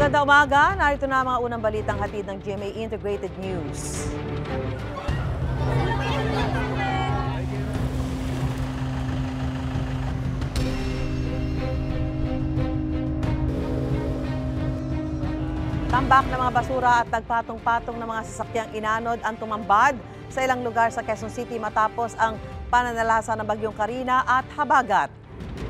Magandang umaga, narito na ang mga unang balitang hatid ng GMA Integrated News. Tambak ng mga basura at nagpatong-patong ng mga sasakyang inanod ang tumambad sa ilang lugar sa Quezon City matapos ang pananalasa ng Bagyong Carina at Habagat.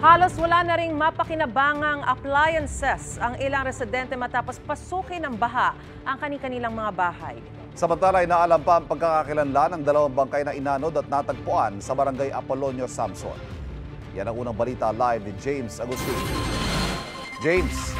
Halos wala na ring mapakinabangang appliances ang ilang residente matapos pasukin ng baha ang kani-kanilang mga bahay. Samantala, inaalam pa ang pagkakakilanlan ng dalawang bangkay na inanod at natagpuan sa barangay Apolonio, Samson. Yan ang unang balita live ni James Agustin. James.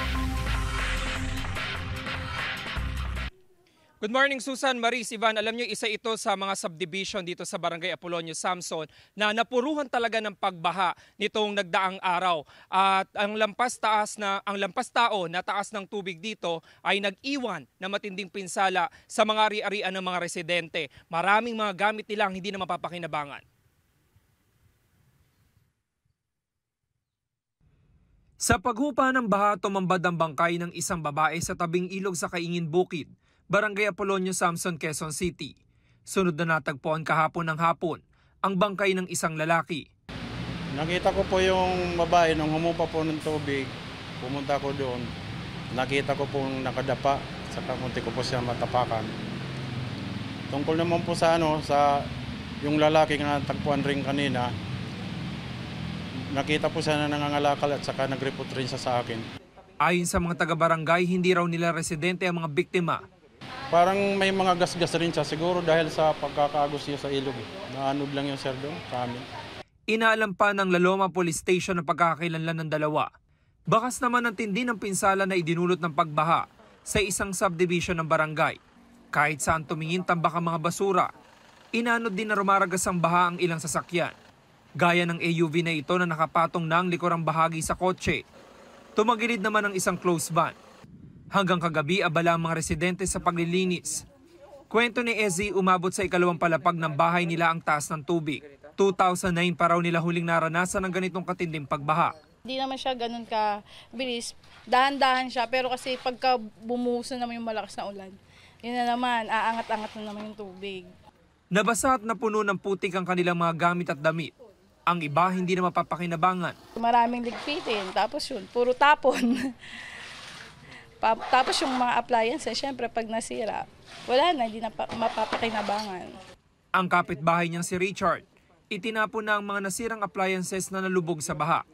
Good morning, Susan, Maris, Ivan. Alam niyo, isa ito sa mga subdivision dito sa Barangay Apolonio, Samson na napuruhan talaga ng pagbaha nitong nagdaang araw. At ang lampas tao na taas ng tubig dito ay nag-iwan na matinding pinsala sa mga ari-arian ng mga residente. Maraming mga gamit nilang hindi na mapapakinabangan. Sa paghupa ng baha, tumambad ang bangkay ng isang babae sa tabing ilog sa Kaingin Bukid, Barangay Apolonio, Samson, Quezon City. Sunod na natagpuan kahapon ng hapon ang bangkay ng isang lalaki. Nakita ko po yung babae nung humupa po ng tubig. Pumunta ko doon. Nakita ko pong nakadapa. Saka munti ko po siya matapakan. Tungkol naman po sa yung lalaki na natagpuan rin kanina. Nakita po siya na nangangalakal at saka nag-report rin siya sa akin. Ayon sa mga taga-barangay, hindi raw nila residente ang mga biktima. Parang may mga gas-gas rin siya siguro dahil sa pagkakaagos niya sa ilog. Naanod lang yung sir doon sa amin. Inaalam pa ng Laloma Police Station ang pagkakakilanlan ng dalawa. Bakas naman ang tindi ng pinsala na idinulot ng pagbaha sa isang subdivision ng barangay. Kahit saan tumingin tambak ang mga basura, inanod din na rumaragas ang baha ang ilang sasakyan. Gaya ng AUV na ito na nakapatong na ang likurang bahagi sa kotse. Tumagilid naman ang isang close van. Hanggang kagabi, abala ang mga residente sa paglilinis. Kwento ni Ezzy, umabot sa ikalawang palapag ng bahay nila ang taas ng tubig. 2009 pa raw nila huling naranasan ng ganitong katinding pagbaha. Hindi naman siya ganun kabilis. Dahan-dahan siya, pero kasi pagka bumuhusan naman yung malakas na ulan, yun na naman, aangat-angat na naman yung tubig. Nabasa at napuno ng putik ang kanilang mga gamit at damit. Ang iba hindi na mapapakinabangan. Maraming ligpitin, tapos yun, puro tapon. Tapos yung mga appliances, syempre pag nasira, wala na, hindi na mapapakinabangan. Ang kapitbahay niyang si Richard, itinapon na ang mga nasirang appliances na nalubog sa baha.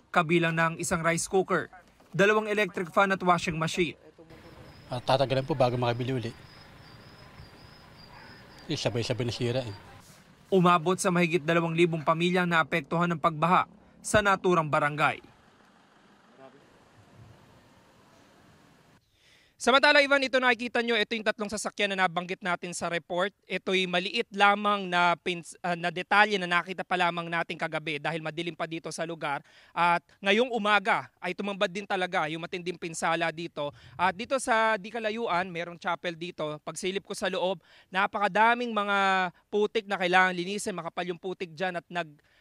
Kabilang na ang isang rice cooker, 2 electric fan at washing machine. Tatagalan po bago makabili uli. Sabay-sabay nasira eh. Umabot sa mahigit 2,000 pamilyang naapektuhan ng pagbaha sa naturang barangay. Samantala, Ivan, ito nakikita nyo, ito yung tatlong sasakyan na nabanggit natin sa report. Ito'y maliit lamang na detalye na nakita pa lamang natin kagabi dahil madilim pa dito sa lugar. At ngayong umaga ay tumambad din talaga yung matinding pinsala dito. At dito sa di kalayuan, merong chapel dito. Pagsilip ko sa loob, napakadaming mga putik na kailangan linisin, makapal yung putik dyan at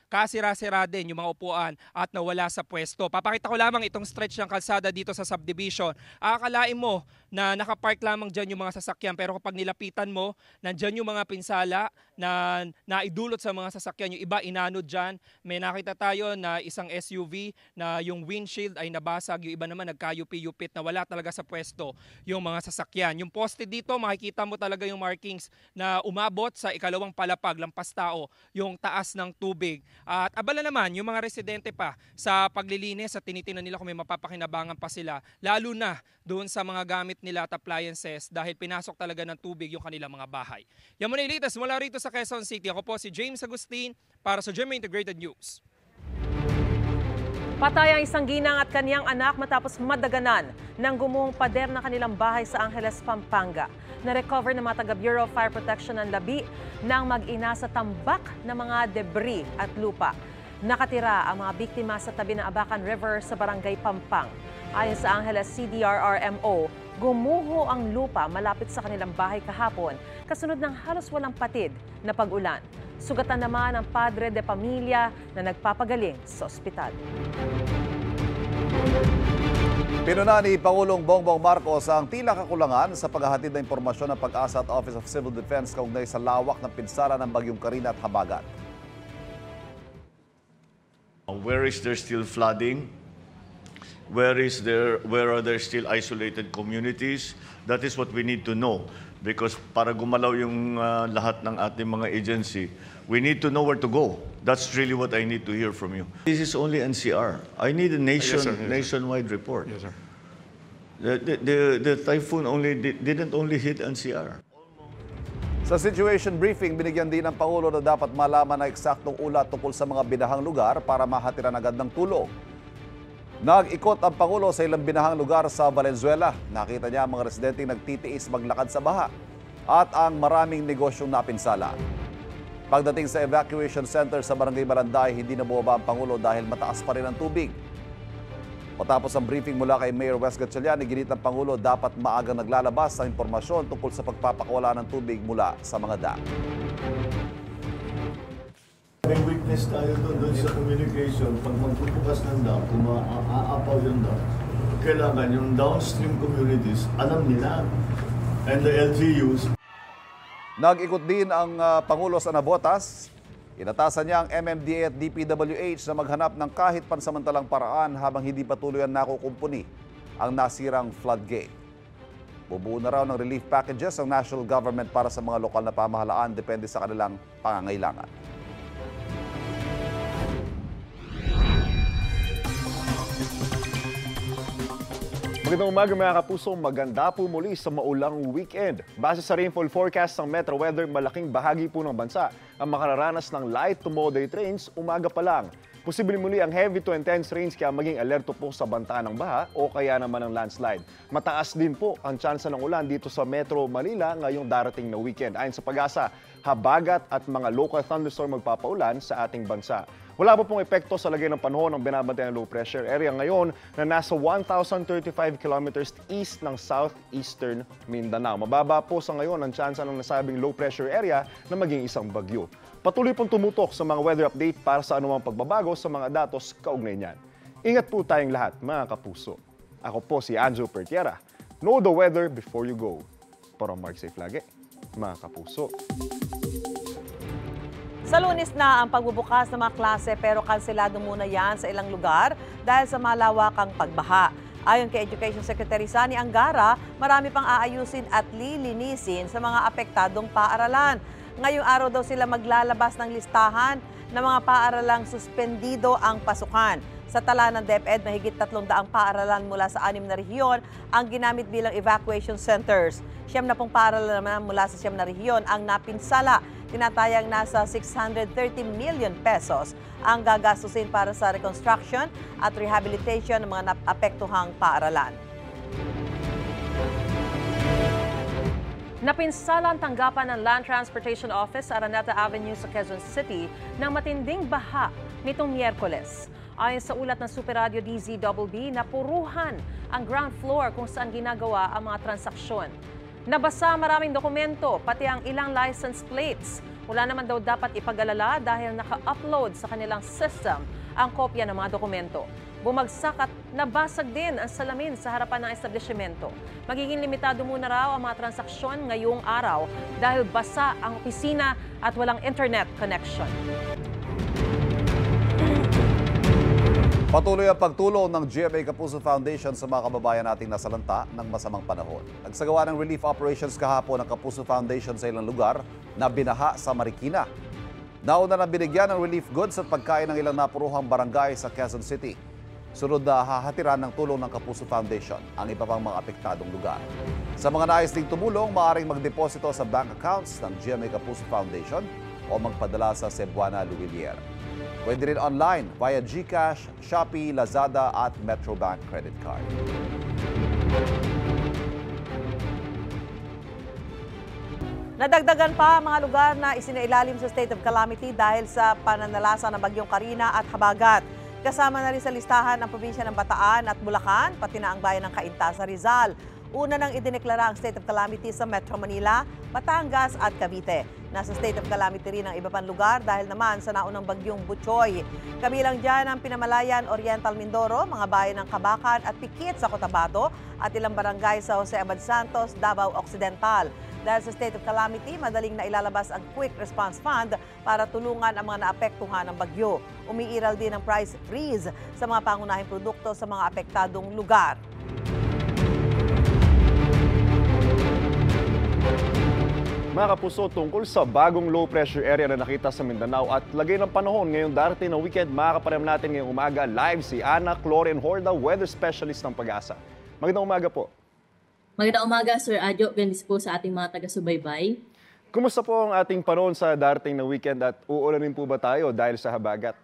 kasira-sira din yung mga upuan at nawala sa pwesto. Papakita ko lamang itong stretch ng kalsada dito sa subdivision. Akalain mo na nakapark lamang dyan yung mga sasakyan, pero kapag nilapitan mo, nandyan yung mga pinsala na naidulot sa mga sasakyan. Yung iba inanod dyan. May nakita tayo na isang SUV na yung windshield ay nabasag. Yung iba naman nagkayupi-yupit na wala talaga sa pwesto yung mga sasakyan. Yung poste dito, makikita mo talaga yung markings na umabot sa ikalawang palapag, lampas tao, yung taas ng tubig. At abala naman yung mga residente pa sa paglilinis at tinitingnan nila kung may mapapakinabangan pa sila, lalo na doon sa mga gamit nila at appliances dahil pinasok talaga ng tubig yung kanilang mga bahay. Yan muna yung latest mula rito sa Quezon City. Ako po si James Agustin para sa GMA Integrated News. Patay ang isang ginang at kaniyang anak matapos madaganan ng gumuhong pader na kanilang bahay sa Angeles, Pampanga. Na-recover ng mga taga-Bureau of Fire Protection ng labi ng mag-ina sa tambak ng mga debris at lupa. Nakatira ang mga biktima sa tabi ng Abacan River sa Barangay Pampang. Ayon sa Angeles CDRRMO, gumuho ang lupa malapit sa kanilang bahay kahapon kasunod ng halos walang patid na pag-ulan. Sugatan naman ang padre de pamilya na nagpapagaling sa ospital. Pinuna ni Pangulong Bongbong Marcos ang tila kakulangan sa paghahatid ng impormasyon ng Pag-asa at Office of Civil Defense kaugnay sa lawak ng pinsala ng Bagyong Carina at Habagat. Where is there still flooding? Where are there still isolated communities? That is what we need to know. Because para gumalaw yung lahat ng ating mga agency, we need to know where to go. That's really what I need to hear from you. This is only NCR. I need a nationwide report. Yes, sir. The typhoon didn't only hit NCR. Sa situation briefing, binigyan din ng Pangulo na dapat malaman na eksaktong ulat tungkol sa mga binahang lugar para mahatiran agad ng tulong. Nag-ikot ang Pangulo sa ilang binahang lugar sa Valenzuela. Nakita niya ang mga residenteng nagtitiis maglakad sa baha at ang maraming negosyong napinsala. Pagdating sa evacuation center sa Barangay Malanday, hindi na bumaba ang Pangulo dahil mataas pa rin ang tubig. Matapos ang briefing mula kay Mayor Wes Gatchalian, ginit ng Pangulo dapat maagang naglalabas ng impormasyon tungkol sa pagpapakawala ng tubig mula sa mga dam. May weakness tayo doon sa communication. Pag magbubukas ng dam, kung maaapaw yung dam, kailangan yung downstream communities, alam nila. And the LGUs. Nag-ikot din ang Pangulo sa Navotas. Inatasan niya ang MMDA at DPWH na maghanap ng kahit pansamantalang paraan habang hindi patuloy ang nakukumpuni ang nasirang floodgate. Bubuo na raw ng relief packages ang national government para sa mga lokal na pamahalaan depende sa kanilang pangangailangan. Magandang umaga mga kapuso, maganda po muli sa maulang weekend. Base sa rainfall forecast ng Metro Weather, malaking bahagi po ng bansa ang makararanas ng light to moderate rains umaga pa lang. Posible muli ang heavy to intense rains kaya maging alerto po sa banta ng baha o kaya naman ng landslide. Mataas din po ang tsansa ng ulan dito sa Metro Manila ngayong darating na weekend. Ayon sa Pag-asa, habagat at mga local thunderstorm magpapaulan sa ating bansa. Wala pa pong epekto sa lagay ng panahon ng binabantayan ng low pressure area ngayon na nasa 1,035 kilometers east ng southeastern Mindanao. Mababa po sa ngayon ang tsansa ng nasabing low pressure area na maging isang bagyo. Patuloy pong tumutok sa mga weather update para sa anumang pagbabago sa mga datos kaugnay niyan. Ingat po tayong lahat mga kapuso. Ako po si Anjo Pertiera. Know the weather before you go. Para Mark Safe lagi, mga kapuso. Sa Lunes na ang pagbubukas ng mga klase pero kanselado muna yan sa ilang lugar dahil sa malawakang pagbaha. Ayon kay Education Secretary Sani Angara, marami pang aayusin at lilinisin sa mga apektadong paaralan. Ngayong araw daw sila maglalabas ng listahan ng mga paaralang suspendido ang pasukan. Sa tala ng DepEd, mahigit 300 paaralan mula sa 6 na rehiyon ang ginamit bilang evacuation centers. 7 na pong paaralan naman mula sa 7 na rehiyon ang napinsala. Tinatayang nasa 630 million pesos ang gagastusin para sa reconstruction at rehabilitation ng mga naapektuhang paaralan. Napinsala ang tanggapan ng Land Transportation Office sa Araneta Avenue sa Quezon City ng matinding baha nitong Miyerkules. Ayon sa ulat ng Super Radio DZBB, napuruhan ang ground floor kung saan ginagawa ang mga transaksyon. Nabasa maraming dokumento, pati ang ilang license plates. Wala naman daw dapat ipag-alala dahil naka-upload sa kanilang system ang kopya ng mga dokumento. Bumagsak at nabasag din ang salamin sa harapan ng establishmento. Magiging limitado muna raw ang mga transaksyon ngayong araw dahil basa ang opisina at walang internet connection. Patuloy ang pagtulong ng GMA Kapuso Foundation sa mga kababayan nating nasalanta ng masamang panahon. Nagsagawa ng relief operations kahapon ng Kapuso Foundation sa ilang lugar na binaha sa Marikina. Nauna na binigyan ng relief goods at pagkain ng ilang napuruhang barangay sa Quezon City. Sunod na hahatiran ng tulong ng Kapuso Foundation ang iba pang mga apektadong lugar. Sa mga nais ding tumulong, maaaring magdeposito sa bank accounts ng GMA Kapuso Foundation o magpadala sa Cebuana Luwilier. Pwede rin online via GCash, Shopee, Lazada at Metrobank credit card. Nadagdagan pa ang mga lugar na isinailalim sa state of calamity dahil sa pananalasa ng Bagyong Carina at Habagat. Kasama na rin sa listahan ang probinsya ng Bataan at Bulacan, pati na ang bayan ng Cainta sa Rizal. Una nang idineklara ang state of calamity sa Metro Manila, Batangas at Cavite. Nasa state of calamity rin ang iba pang lugar dahil naman sa naunang bagyong Butchoy. Kabilang dyan ang Pinamalayan, Oriental Mindoro, mga bayan ng Kabakan at Pikit sa Cotabato at ilang barangay sa Jose Abad Santos, Davao Occidental. Dahil sa state of calamity, madaling na ilalabas ang Quick Response Fund para tulungan ang mga naapektuhan ng bagyo. Umiiral din ang price freeze sa mga pangunahing produkto sa mga apektadong lugar. Mga kapuso, tungkol sa bagong low pressure area na nakita sa Mindanao at lagay ng panahon ngayong darating na weekend, makakaparam natin ngayong umaga live si Ana Cloren Horda, weather specialist ng Pag-asa. Magandang umaga po. Magandang umaga, Sir Adjo. Gandis po sa ating mga taga-subaybay. Kumusta po ang ating panahon sa darating na weekend at uulanin po ba tayo dahil sa habagat?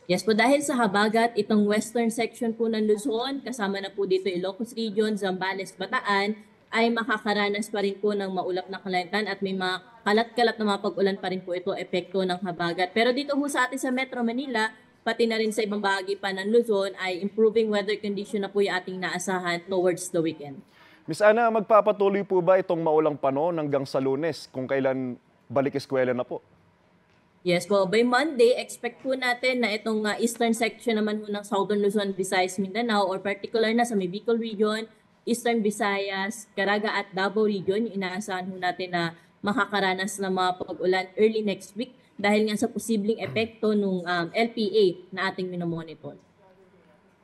Yes po, dahil sa habagat, itong western section po ng Luzon, kasama na po dito Ilocos Region, Zambales, Bataan, ay makakaranas pa rin po ng maulap na kalangitan at may mga kalat-kalat na mga pag-ulan pa rin po ito epekto ng habagat. Pero dito po sa atin sa Metro Manila, pati na rin sa ibang bahagi pa ng Luzon, ay improving weather condition na po yung ating naasahan towards the weekend. Miss Ana, magpapatuloy po ba itong maulang panahon hanggang sa Lunes kung kailan balik eskwela na po? Yes po, by Monday, expect po natin na itong eastern section naman po ng Southern Luzon, Visayas, Mindanao, or particular na sa may Bicol Region, Eastern Visayas, Caraga at Davao Region, yung inaasahan po natin na makakaranas ng mga pag-ulan early next week dahil nga sa posibleng epekto ng LPA na ating minomonitor.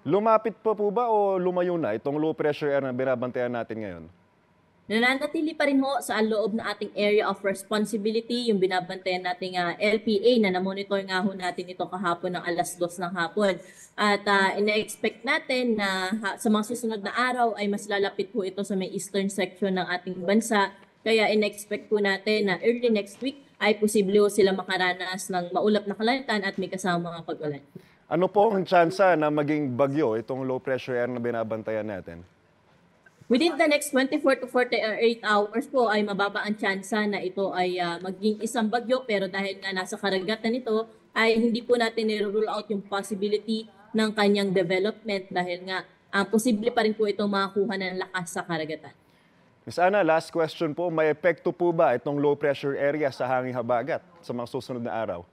Lumapit pa po ba o lumayo na itong low pressure area na binabantayan natin ngayon? Nananatili pa rin ho sa loob ng ating area of responsibility, yung binabantayan nating LPA na namonitor nga ho natin ito kahapon ng alas 2 ng hapon. At ina-expect natin na sa mga susunod na araw ay mas lalapit po ito sa may eastern section ng ating bansa. Kaya ina-expect po natin na early next week ay posible ho sila makaranas ng maulap na kalangitan at may kasama mga pag-ulan. Ano po ang tsansa na maging bagyo itong low pressure area na binabantayan natin? Within the next 24 to 48 hours po ay mababa ang tsansa na ito ay maging isang bagyo, pero dahil nga nasa karagatan nito ay hindi po natin nire-rule out yung possibility ng kanyang development dahil nga posible pa rin po itong makakuha ng lakas sa karagatan. Miss Ana, last question po, may epekto po ba itong low pressure area sa hanging habagat sa mga susunod na araw?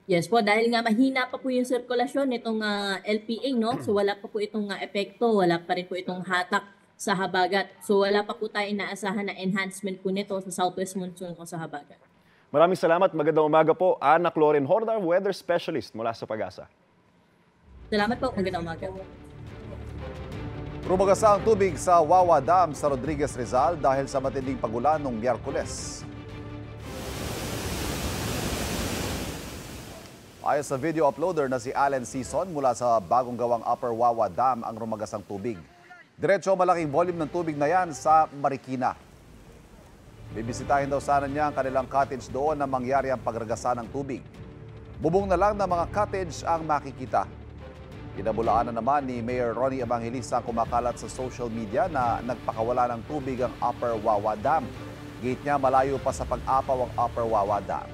Yes po, dahil nga mahina pa po yung sirkulasyon nitong LPA, no? So wala pa po itong epekto, wala pa rin po itong hatak sa habagat. So wala pa po tayo inaasahan na enhancement po nito sa southwest monsoon o sa habagat. Maraming salamat, magandang umaga po. Ana Cloren Horda, weather specialist mula sa Pag-asa. Salamat po, magandang umaga. Rumagasa ang tubig sa Wawa Dam sa Rodriguez, Rizal dahil sa matinding pagulan noong Miyerkules. Ayon sa video uploader na si Allen Season, mula sa bagong gawang Upper Wawa Dam ang rumagasang tubig. Diretso malaking volume ng tubig na yan sa Marikina. Bibisitahin daw sana niya ang kanilang cottage doon na mangyari ang pagragasa ng tubig. Bubong na lang ng mga cottage ang makikita. Pinabulaanan naman ni Mayor Ronnie Evangelista ang kumakalat sa social media na nagpakawala ng tubig ang Upper Wawa Dam. Gate niya malayo pa sa pag-apaw ang Upper Wawa Dam.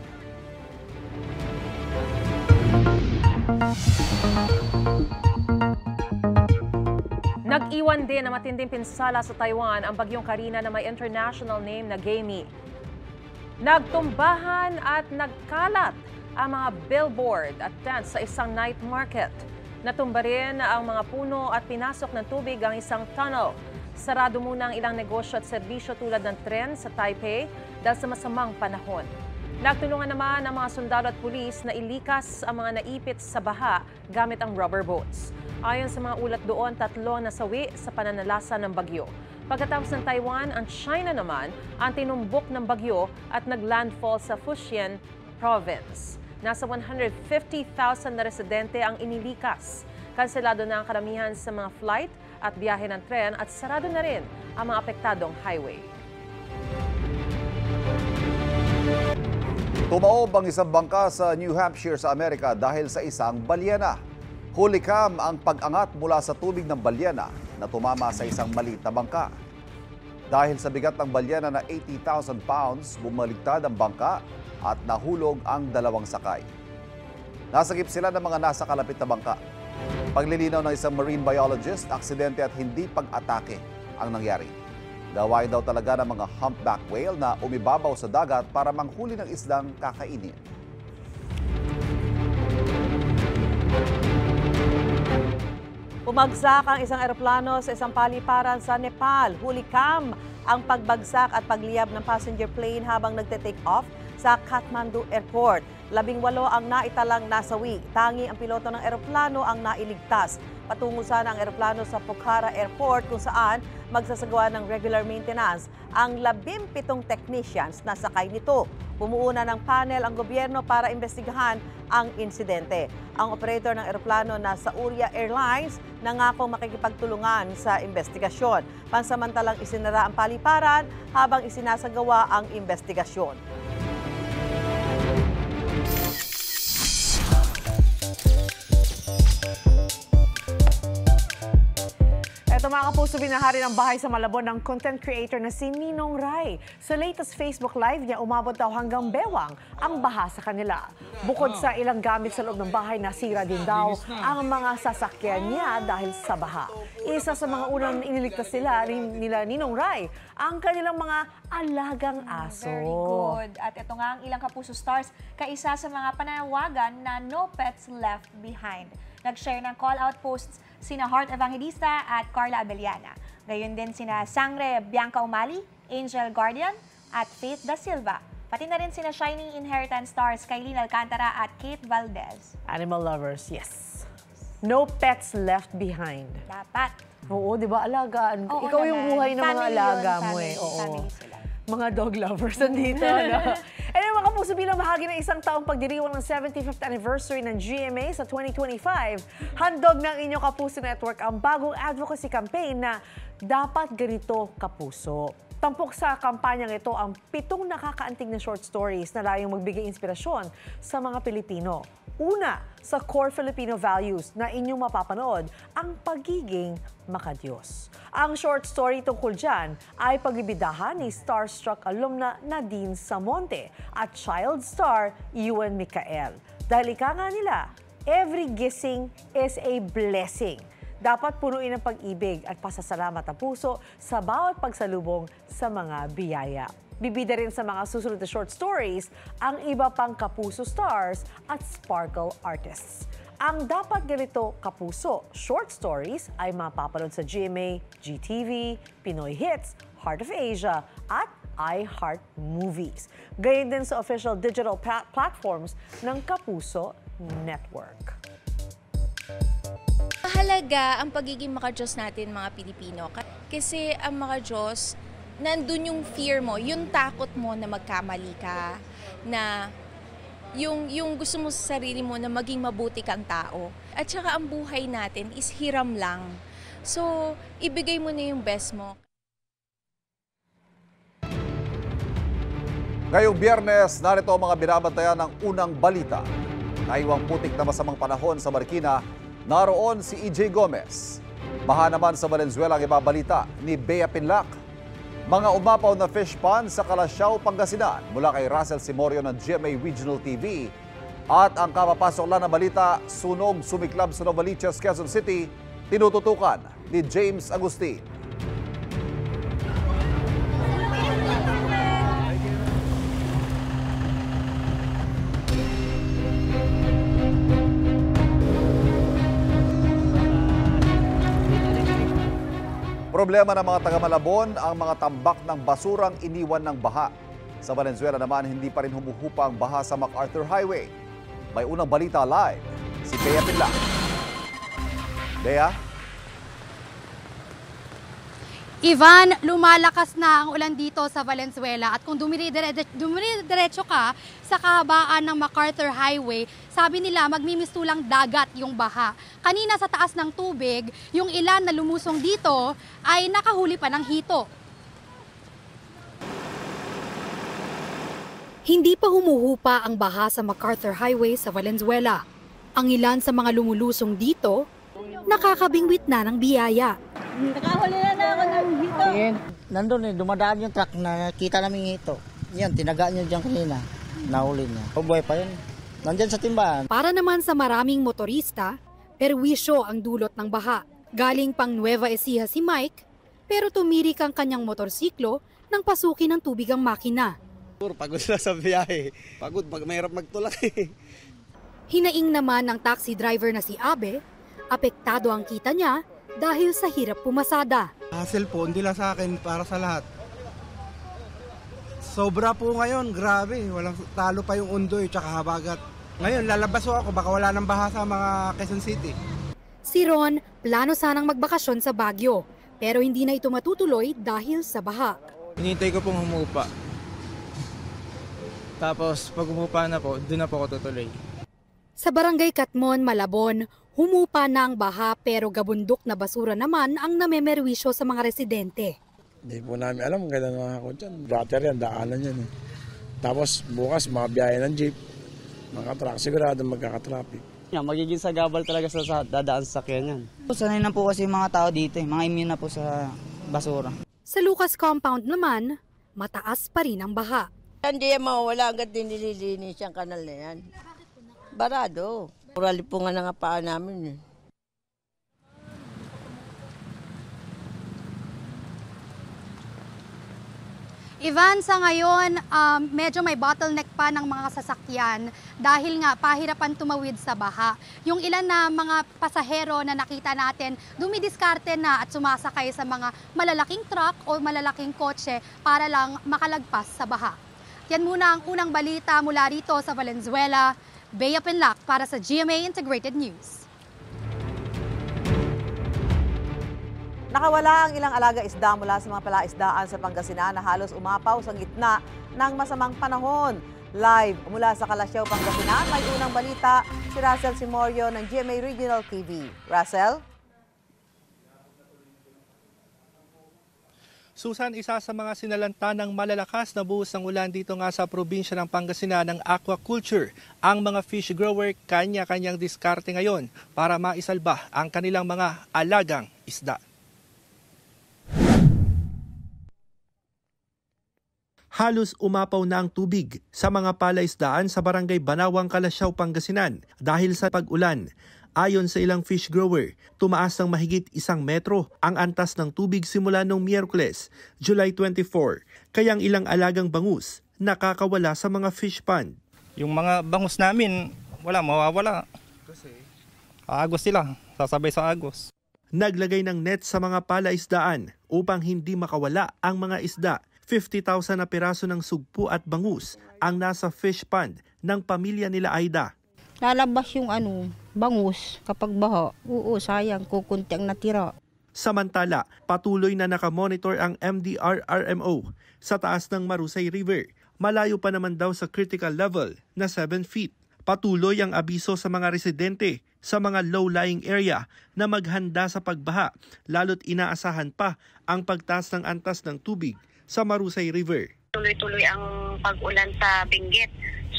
Nag-iwan din na matinding pinsala sa Taiwan ang bagyong Karina na may international name na Gamy. Nagtumbahan at nagkalat ang mga billboard at tents sa isang night market. Natumba rin ang mga puno at pinasok ng tubig ang isang tunnel. Sarado muna ang ilang negosyo at serbisyo tulad ng tren sa Taipei dahil sa masamang panahon. Nagtulungan naman ang mga sundalo at pulis na ilikas ang mga naipit sa baha gamit ang rubber boats. Ayon sa mga ulat doon, 3 nasawi sa pananalasa ng bagyo. Pagkatapos ng Taiwan, ang China naman ang tinumbok ng bagyo at naglandfall sa Fujian Province. Nasa 150,000 na residente ang inilikas. Kanselado na ang karamihan sa mga flight at biyahe ng tren at sarado na rin ang mga apektadong highway. Tumaob ang isang bangka sa New Hampshire sa Amerika dahil sa isang balyena. Hulikam ang pag-angat mula sa tubig ng balyena na tumama sa isang maliit na bangka. Dahil sa bigat ng balyena na 80,000 pounds, bumaligtad ang bangka at nahulog ang 2 sakay. Nasagip sila ng mga nasa kalapit na bangka. Paglilinaw ng isang marine biologist, aksidente at hindi pag-atake ang nangyari. Gawain daw talaga ng mga humpback whale na umibabaw sa dagat para manghuli ng isdang kakainin. Bumagsak ang isang eroplano sa isang paliparan sa Nepal. Huli kam ang pagbagsak at pagliyab ng passenger plane habang nagte-take off sa Kathmandu Airport. 18 ang naitalang nasawi. Tangi ang piloto ng eroplano ang nailigtas. Patungo sana ang eroplano sa Pokhara Airport kung saan magsasagawa ng regular maintenance ang 17 technicians na sakay nito. Bumuuna ng panel ang gobyerno para imbestigahan ang insidente. Ang operator ng eroplano na Sauria Airlines nangako makikipagtulungan sa investigasyon. Pansamantalang isinara ang paliparan habang isinasagawa ang investigasyon. Ito mga kapuso, binahari ng bahay sa Malabon ng content creator na si Ninong Rai. Sa latest Facebook Live niya, umabot daw hanggang bewang ang baha sa kanila. Bukod sa ilang gamit sa loob ng bahay, nasira din daw ang mga sasakyan niya dahil sa baha. Isa sa mga unang iniligtas nila Ninong Rai, ang kanilang mga alagang aso. Very good. At ito nga ang ilang kapuso stars, kaisa sa mga panawagan na no pets left behind. Nag-share ng call-out posts sina Heart Evangelista at Carla Abellana. Gayon din sina Sangre Bianca Umali, Angel Guardian at Faith Da Silva. Pati na rin sina Shining Inheritance stars Kailin Alcantara at Kate Valdez. Animal lovers, yes. No pets left behind. Dapat. Oo, di ba? Alagaan. Oo Ikaw yung naman. buhay ng mga Family alaga yun, mo eh. family, Oo. family sila. Mga dog lovers nandito. No? Anyway, mga kapuso, bilang bahagi ng isang taong pagdiriwang ng 75th anniversary ng GMA sa 2025, handog ng inyong Kapuso Network ang bagong advocacy campaign na Dapat Ganito Kapuso. Tampok sa kampanyang ito ang 7 nakakaantig na short stories na layong magbigay inspirasyon sa mga Pilipino. Una, sa core Filipino values na inyong mapapanood, ang pagiging makadiyos. Ang short story tungkol dyan ay pagbibidahan ni starstruck alumna Nadine Samonte at child star Ewan Micael. Dahil ika nga nila, every gising is a blessing. Dapat punuin ng pag-ibig at pasasalamat ang puso sa bawat pagsalubong sa mga biyaya. Bibida rin sa mga susunod na short stories ang iba pang Kapuso stars at sparkle artists. Ang Dapat Ganito Kapuso short stories ay mapapanood sa GMA, GTV, Pinoy Hits, Heart of Asia at iHeart Movies. Gayon din sa official digital platforms ng Kapuso Network. Mahalaga ang pagiging makadiyos natin mga Pilipino. Kasi ang makadiyos, nandun yung fear mo, yung takot mo na magkamali ka, na yung gusto mo sa sarili mo na maging mabuti kang tao. At saka ang buhay natin is hiram lang. So, ibigay mo na yung best mo. Ngayong Biyernes, narito ang mga binabantayan ng unang balita. Naiwang putik na masamang panahon sa Marikina, naroon si EJ Gomez. Baha naman sa Valenzuela ang ibabalita ni Bea Pinlac. Mga umapaw na fish pond sa Calasiao, Pangasinan mula kay Russell Simorio ng GMA Regional TV. At ang kapapasok lang na balita, sunog sumiklab sa Novaliches, Quezon City, tinututukan ni James Agustin. Problema ng mga taga-Malabon ang mga tambak ng basurang iniwan ng baha. Sa Valenzuela naman, hindi pa rin humuhupa ang baha sa MacArthur Highway. May unang balita live, si Bea Pinlac. Bea? Ivan, lumalakas na ang ulan dito sa Valenzuela at kung dumiridiretso ka sa kahabaan ng MacArthur Highway, sabi nila magmimistulang dagat yung baha. Kanina sa taas ng tubig, yung ilan na lumusong dito ay nakahuli pa ng hito. Hindi pa humuhupa ang baha sa MacArthur Highway sa Valenzuela. Ang ilan sa mga lumulusong dito, nakakabingwit na ng biyaya. Nakahuli na ako ng hito. Nandun dumadaan yung truck na kita namin hito. Yan, tinaga niyo dyan kanina. Nahuli niya. Buhay pa yun. Nandyan sa timbahan. Para naman sa maraming motorista, Perwisyo ang dulot ng baha. Galing pang Nueva Ecija si Mike, pero tumirik ang kanyang motorsiklo nang pasukin ng tubig ang makina. Pagod na sa biyahe. Pagod pag mahirap magtulak. Hinaing naman ng taxi driver na si Abe, apektado ang kita niya dahil sa hirap pumasada. Hassle po, hindi lang sa akin, para sa lahat. Sobra po ngayon, grabe. Walang talo pa yung Undoy tsaka Habagat. Ngayon, lalabas ako, baka wala nang baha sa mga Quezon City. Si Ron, plano sanang magbakasyon sa Baguio, pero hindi na ito matutuloy dahil sa baha. Hinintay ko pong humupa. Tapos pag humupa na po, doon na po ako tutuloy. Sa barangay Katmon, Malabon, humupa na ang baha pero gabundok na basura naman ang namemerwisyo sa mga residente. Hindi po namin alam kung gano'n mga ako dyan. Water yan, daanan yan. Tapos bukas mga biyahe ng jeep, mga truck, sigurado magkakatraffic. Magiging sagabal talaga sa dadaan sa sakyan yan. Sanay na po kasi mga tao dito, mga immune na po sa basura. Sa Lucas Compound naman, mataas pa rin ang baha. Hindi yan mawawala hanggat nililinis yung kanal na yan. Barado. Purali po nga nga paa namin. Ivan, sa ngayon, medyo may bottleneck pa ng mga sasakyan dahil nga pahirapan tumawid sa baha. Yung ilan na mga pasahero na nakita natin, dumidiskarte na at sumasakay sa mga malalaking truck o malalaking kotse para lang makalagpas sa baha. Yan muna ang unang balita mula rito sa Valenzuela. Bea Penlac para sa GMA Integrated News. Nakawala ang ilang alaga isda mula sa mga palaisdaan sa Pangasinan na halos umapaw sa gitna ng masamang panahon. Live mula sa Calasiao, Pangasinan, may unang balita si Russell Simorio ng GMA Regional TV. Russell? Susan, isa sa mga sinalanta ng malalakas na buhos ng ulan dito nga sa probinsya ng Pangasinan ng aquaculture. Ang mga fish grower kanya-kanyang diskarte ngayon para maisalba ang kanilang mga alagang isda. Halos umapaw na ang tubig sa mga palaisdaan sa barangay Banawang, Calasiao, Pangasinan dahil sa pag-ulan. Ayon sa ilang fish grower, tumaas ng mahigit 1 metro ang antas ng tubig simula noong Miyerkules, July 24. Kaya ang ilang alagang bangus nakakawala sa mga fish pond. Yung mga bangus namin, mawawala. Kasi agos sila, sasabay sa agos. Naglagay ng net sa mga palaisdaan upang hindi makawala ang mga isda. 50,000 na piraso ng sugpo at bangus ang nasa fish pond ng pamilya nila Aida. Lalabas yung bangus kapag baha. Oo, sayang, kukunti ang natira. Samantala, patuloy na nakamonitor ang MDR-RMO sa taas ng Marusay River. Malayo pa naman daw sa critical level na 7 feet. Patuloy ang abiso sa mga residente sa mga low-lying area na maghanda sa pagbaha, lalo't inaasahan pa ang pagtaas ng antas ng tubig sa Marusay River. Tuloy-tuloy ang pag-ulan sa Benguet.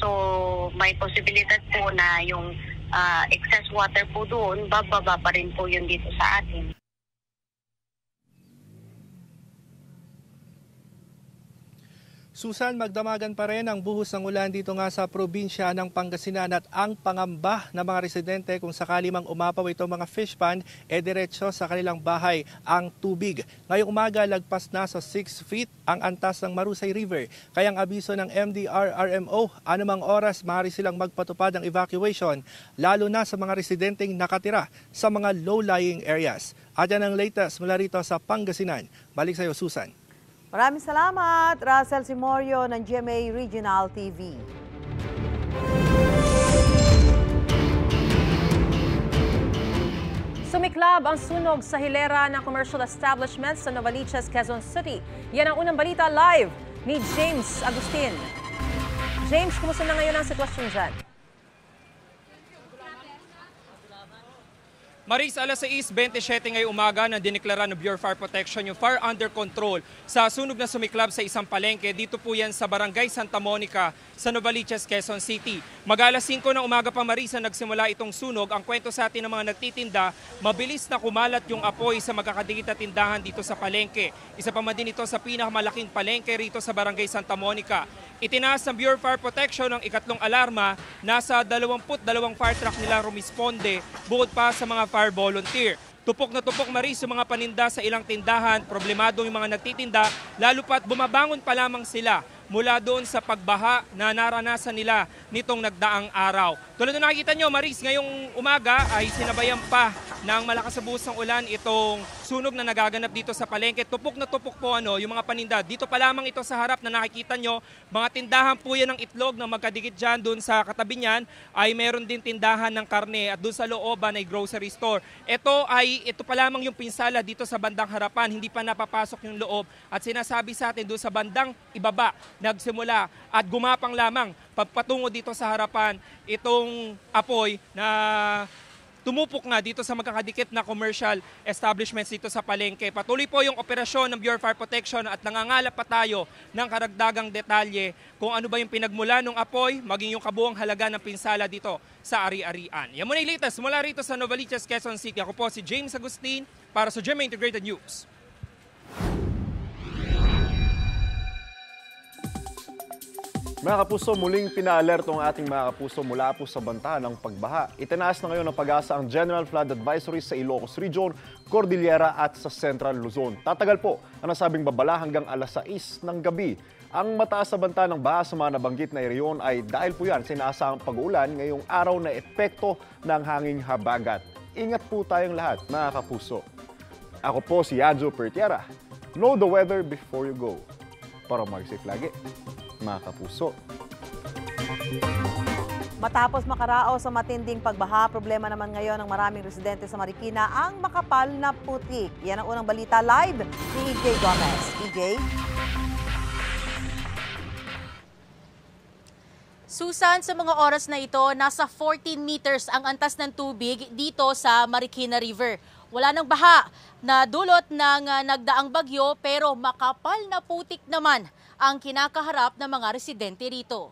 So may posibilidad po na yung excess water po doon, bababa pa rin po yun dito sa atin. Susan, magdamagan pa rin ang buhos ng ulan dito nga sa probinsya ng Pangasinan at ang pangamba ng mga residente kung sakali mang umapaw itong mga fish pond, diretso sa kanilang bahay ang tubig. Ngayong umaga, lagpas na sa 6 feet ang antas ng Marusay River. Kaya ang abiso ng MDR-RMO, anumang oras maaari silang magpatupad ng evacuation, lalo na sa mga residenteng nakatira sa mga low-lying areas. At yan ang latest mula rito sa Pangasinan. Balik sa iyo, Susan. Maraming salamat, Russell Simorio ng GMA Regional TV. Sumiklab ang sunog sa hilera ng commercial establishments sa Novaliches, Quezon City. Yan ang unang balita live ni James Agustin. James, kumusta na ngayon ang sitwasyon dyan? Maris, alas 6:27 ngayong umaga na dineklara ng Bureau of Fire Protection yung fire under control sa sunog na sumiklab sa isang palengke. Dito po yan sa Barangay Santa Monica sa Novaliches, Quezon City. Mag-alas 5 ng umaga pa, Maris, na nagsimula itong sunog. Ang kwento sa atin ng mga nagtitinda, mabilis na kumalat yung apoy sa magkakadikit na tindahan dito sa palengke. Isa pa man din ito sa pinakamalaking palengke rito sa Barangay Santa Monica. Itinaas ng Bureau of Fire Protection ang ikatlong alarma. Nasa 22 fire truck nila rumisponde, bukod pa sa mga fire volunteer. Tupok na tupok, Maris, yung mga paninda sa ilang tindahan, problemado yung mga nagtitinda, lalo pa't bumabangon pa lamang sila mula doon sa pagbaha na naranasan nila nitong nagdaang araw. Tulad na nakikita nyo, Maris, ngayong umaga ay sinabayan pa ng malakas na buhos ng ulan itong sunog na nagaganap dito sa palengke. Tupok na tupok po yung mga paninda. Dito pa lamang ito sa harap na nakikita nyo, mga tindahan po yan ng itlog na magkadikit dyan. Doon sa katabi niyan ay meron din tindahan ng karne at doon sa looban ay grocery store. Ito pa lamang yung pinsala dito sa bandang harapan. Hindi pa napapasok yung loob at sinasabi sa atin doon sa bandang ibaba nagsimula at gumapang lamang pagpatungo dito sa harapan itong apoy na tumupok na dito sa magkakadikit na commercial establishments dito sa palengke. Patuloy po yung operasyon ng Bureau of Fire Protection at nangangalap pa tayo ng karagdagang detalye kung ano ba yung pinagmula ng apoy, maging yung kabuang halaga ng pinsala dito sa ari-arian. Yan muna yung latest mula rito sa Novaliches, Quezon City. Ako po si James Agustin para sa GMA Integrated News. Mga kapuso, muling pinaalerto ang ating mga kapuso mula po sa banta ng pagbaha. Itinaas na ngayon ng Pag-asa ang General Flood Advisory sa Ilocos Region, Cordillera at sa Central Luzon. Tatagal po ang nasabing babala hanggang alas 6 ng gabi. Ang mataas na banta ng baha sa mga nabanggit na rehiyon ay dahil po yan sa inaasahang pag-uulan ngayong araw na epekto ng hanging habagat. Ingat po tayong lahat, mga kapuso. Ako po si Yadjo Pertiera. Know the weather before you go. Para mag-safe lagi, mga kapuso. Matapos makaraos sa matinding pagbaha, problema naman ngayon ng maraming residente sa Marikina ang makapal na putik. Yan ang unang balita live ni EJ Gomez. EJ? Susan, sa mga oras na ito, nasa 14 meters ang antas ng tubig dito sa Marikina River. Wala nang baha na dulot ng nagdaang bagyo pero makapal na putik naman ang kinakaharap ng mga residente rito.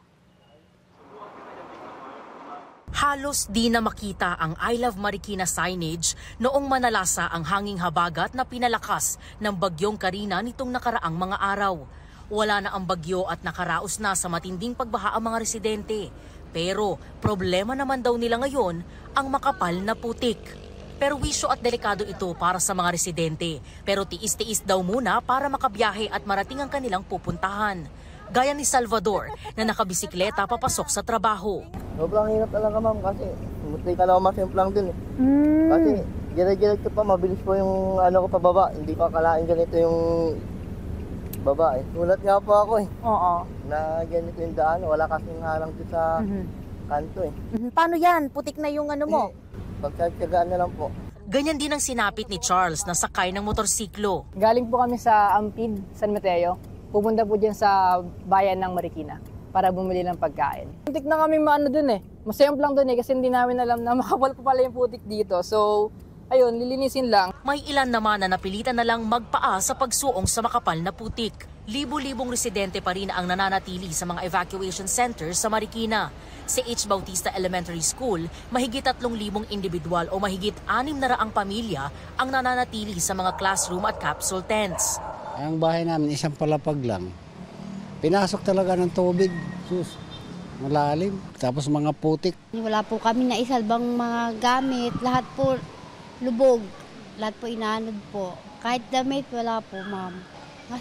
Halos di na makita ang I Love Marikina signage noong manalasa ang hanging habagat na pinalakas ng bagyong Karina nitong nakaraang mga araw. Wala na ang bagyo at nakaraos na sa matinding pagbaha ang mga residente. Pero problema naman daw nila ngayon ang makapal na putik. Perwisyo at delikado ito para sa mga residente. Pero tiis-tiis daw muna para makabiyahe at marating ang kanilang pupuntahan. Gaya ni Salvador na nakabisikleta papasok sa trabaho. Sobrang hirap talaga, ma'am, kasi muti ka lang masimplang din. Kasi diretso pa, mabilis po yung ano ko pababa. Hindi pa kalain ganito yung baba. Sulat nga po ako Oo. na ganito yung daan. Wala kasing harang sa kanto Paano yan? Putik na yung ano mo? Pagkatsagaan na lang po. Ganyan din ang sinapit ni Charles na sakay ng motorsiklo. Galing po kami sa Ampid, San Mateo. Pupunta po dyan sa bayan ng Marikina para bumili ng pagkain. Putik na kami maano dun Masayang lang dun kasi hindi namin alam na makapal pa pala yung putik dito. So, ayun, lilinisin lang. May ilan naman na napilitan na lang magpaa sa pagsuong sa makapal na putik. Libo-libong residente pa rin ang nananatili sa mga evacuation centers sa Marikina. Sa H. Bautista Elementary School, mahigit 3,000 individual o mahigit 600 pamilya ang nananatili sa mga classroom at capsule tents. Ang bahay namin isang palapag lang. Pinasok talaga ng tubig. Sus, malalim. Tapos mga putik. Wala po kami na isalbang mga gamit. Lahat po lubog. Lahat po inaanod po. Kahit damit, wala po, ma'am.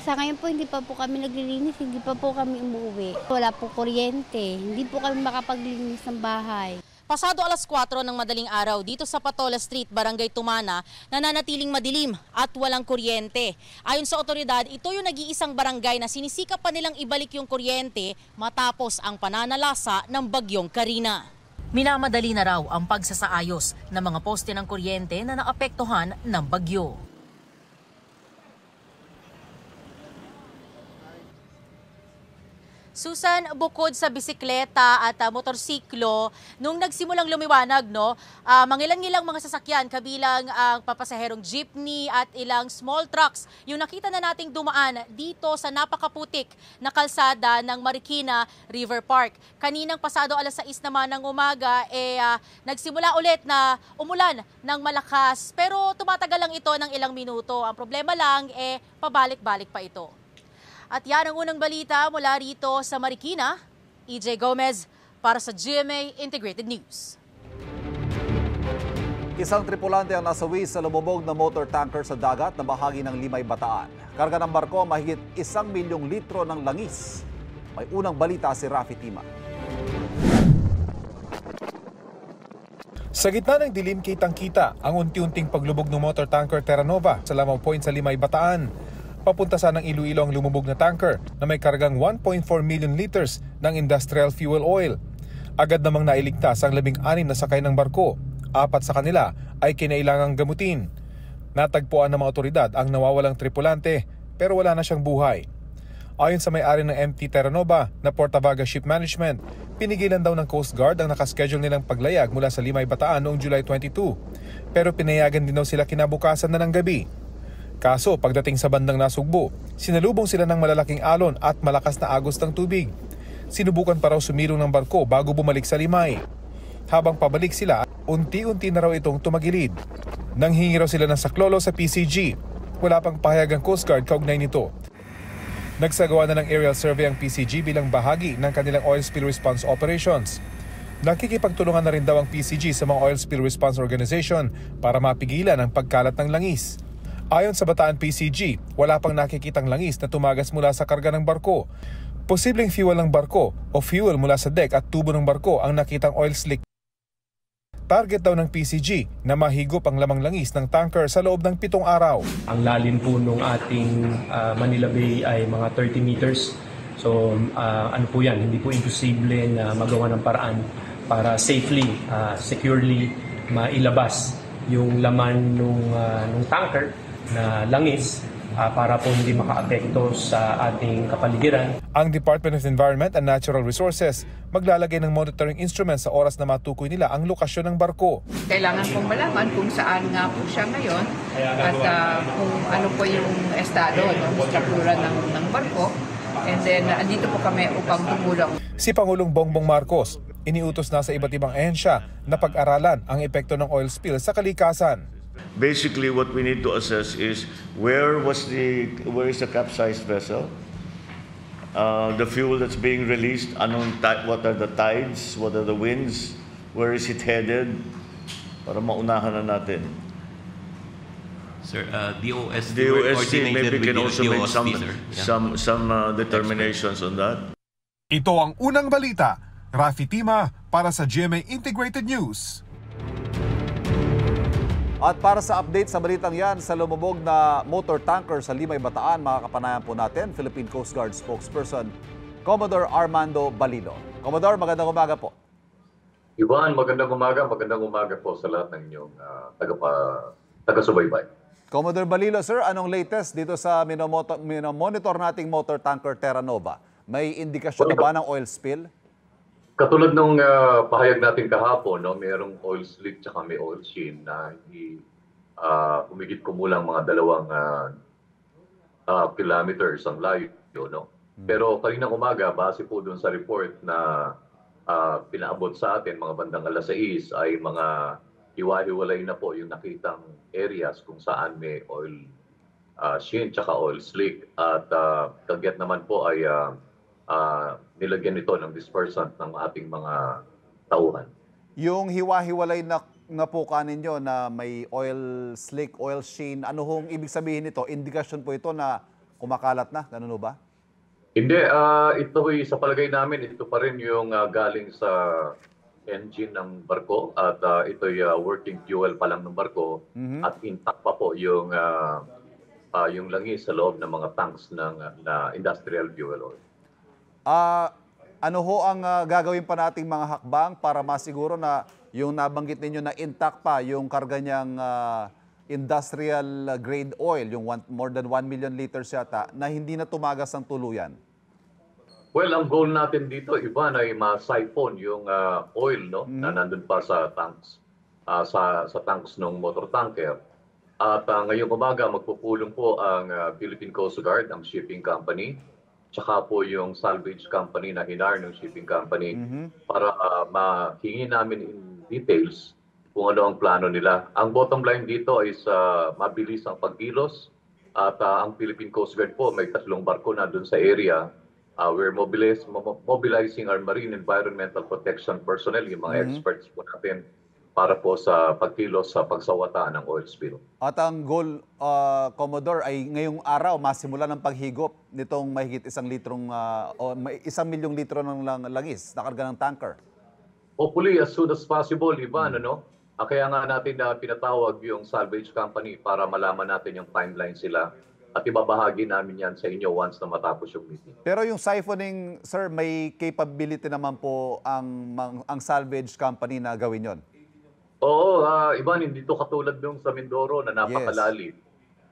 Sa ngayon po, hindi pa po kami naglilinis, hindi pa po kami umuwi. Wala po kuryente, hindi po kami makapaglinis ng bahay. Pasado alas 4 ng madaling araw dito sa Patola Street, Barangay Tumana, nananatiling madilim at walang kuryente. Ayon sa otoridad, ito yung nag-iisang barangay na sinisikap pa nilang ibalik yung kuryente matapos ang pananalasa ng bagyong Karina. Minamadali na raw ang pagsasaayos ng mga poste ng kuryente na naapektuhan ng bagyo. Susan, bukod sa bisikleta at motorsiklo, nung nagsimulang lumiwanag, no, mangilang-ilang mga sasakyan, kabilang ang papasaherong jeepney at ilang small trucks, yung nakita na nating dumaan dito sa napakaputik na kalsada ng Marikina River Park. Kaninang pasado alas 6 naman ng umaga, nagsimula ulit na umulan ng malakas, pero tumatagal lang ito ng ilang minuto. Ang problema lang, pabalik-balik pa ito. At yan ang unang balita mula rito sa Marikina. EJ Gomez para sa GMA Integrated News. Isang tripulante ang nasawi sa lumubog na motor tanker sa dagat na bahagi ng Limay, Bataan. Karga ng barko mahigit 1 milyong litro ng langis. May unang balita si Rafi Tima. Sa gitna ng dilim, kitang-kita ang unti-unting paglubog ng motor tanker Terra Nova sa Lamau Point sa Limay, Bataan. Papunta sa ng Iloilo ang lumubog na tanker na may kargang 1.4 million liters ng industrial fuel oil. Agad namang nailigtas ang 16 na sakay ng barko. 4 sa kanila ay kinailangang gamutin. Natagpuan ng mga otoridad ang nawawalang tripulante pero wala na siyang buhay. Ayon sa may-ari ng MT Terra Nova na Portavaga Ship Management, pinigilan daw ng Coast Guard ang nakaschedule nilang paglayag mula sa Limay, Bataan noong July 22. Pero pinayagan din daw sila kinabukasan na ng gabi. Kaso pagdating sa bandang Nasugbo, sinalubong sila ng malalaking alon at malakas na agos ng tubig. Sinubukan pa raw sumilong ng barko bago bumalik sa Limay. Habang pabalik sila, unti-unti na raw itong tumagilid. Nanghingi raw sila ng saklolo sa PCG. Wala pang pahayag ang Coast Guard kaugnay nito. Nagsagawa na ng aerial survey ang PCG bilang bahagi ng kanilang oil spill response operations. Nakikipagtulungan na rin daw ang PCG sa mga oil spill response organization para mapigilan ang pagkalat ng langis. Ayon sa Bataan PCG, wala pang nakikitang langis na tumagas mula sa karga ng barko. Posibleng fuel ng barko o fuel mula sa deck at tubo ng barko ang nakitang oil slick. Target daw ng PCG na mahigop ang lamang langis ng tanker sa loob ng 7 araw. Ang lalim po ng ating Manila Bay ay mga 30 meters. So ano po yan, hindi po imposible na magawa ng paraan para safely, securely mailabas yung laman ng tanker na langis para po hindi makaapekto sa ating kapaligiran. Ang Department of Environment and Natural Resources maglalagay ng monitoring instruments sa oras na matukoy nila ang lokasyon ng barko. Kailangan pong malaman kung saan nga po siya ngayon at kung ano po yung estado, struktura ng barko. And then, andito po kami upang tumulong. Si Pangulong Bongbong Marcos, iniutos na sa iba't ibang ahensya na pag-aralan ang epekto ng oil spill sa kalikasan. Basically, what we need to assess is where is the capsized vessel, the fuel that's being released, what are the tides, what are the winds, where is it headed, para maunahan na natin. Sir, DOST maybe can also make some determinations on that. Ito ang unang balita. Rafi Tima para sa GMA Integrated News. At para sa update sa balitang yan, sa lumubog na motor tanker sa Limay, Bataan, makakapanayan po natin, Philippine Coast Guard spokesperson, Commodore Armando Balilo. Commodore, magandang umaga po. Ivan, magandang umaga po sa lahat ng inyong taga-subaybay. Commodore Balilo, sir, anong latest dito sa minomonitor nating motor tanker Terra Nova? May indikasyon na ba ng oil spill? Katulad nung pahayag natin kahapon, no, mayroong oil slick at may oil sheen na humigit kumulang mga 2 kilometers ang layo. No? Pero kaninang umaga, base po dun sa report na pinaabot sa atin, mga bandang alas 6, ay mga hiwa-hiwalay na po yung nakitang areas kung saan may oil sheen at oil slick. At kagyat naman po ay nilagyan ito ng dispersant ng ating mga tauhan. Yung hiwa-hiwalay na puka ninyo na may oil slick, oil sheen, ano hong ibig sabihin nito? Indikasyon po ito na kumakalat na? Ganun ba? Hindi. Ito sa palagay namin, ito pa rin yung galing sa engine ng barko at ito'y working fuel pa lang ng barko at intact pa po yung langis sa loob ng mga tanks ng industrial fuel oil. Ano ho ang gagawin pa nating mga hakbang para masiguro na yung nabanggit ninyo na intact pa yung karga niyang industrial grade oil, yung more than 1 million liters yata, na hindi na tumagas ang tuluyan? Well, ang goal natin dito, Ivan, ay ma-siphon yung oil na nandun pa sa tanks, sa tanks ng motor tanker. At ngayong umaga, magpupulong po ang Philippine Coast Guard, ang shipping company, tsaka po yung salvage company na hinar ng shipping company para mahingi namin in details kung ano ang plano nila. Ang bottom line dito is mabilis ang pagkilos at ang Philippine Coast Guard po may 3 barko na doon sa area. We're mobilizing our marine environmental protection personnel, yung mga experts po natin para po sa pagkilos sa pagsawata ng oil spill. At ang goal, Commodore, ay ngayong araw masimula ng paghigop nitong mahigit 1 milyong litro ng langis na karga ng tanker. Hopefully, as soon as possible, Ivan, kaya nga natin pinatawag yung salvage company para malaman natin yung timeline sila at ibabahagi namin yan sa inyo once na matapos yung meeting. Pero yung siphoning, sir, may capability naman po ang salvage company na gawin yon? Oo, Ivan, hindi to katulad nung sa Mindoro na napakalalim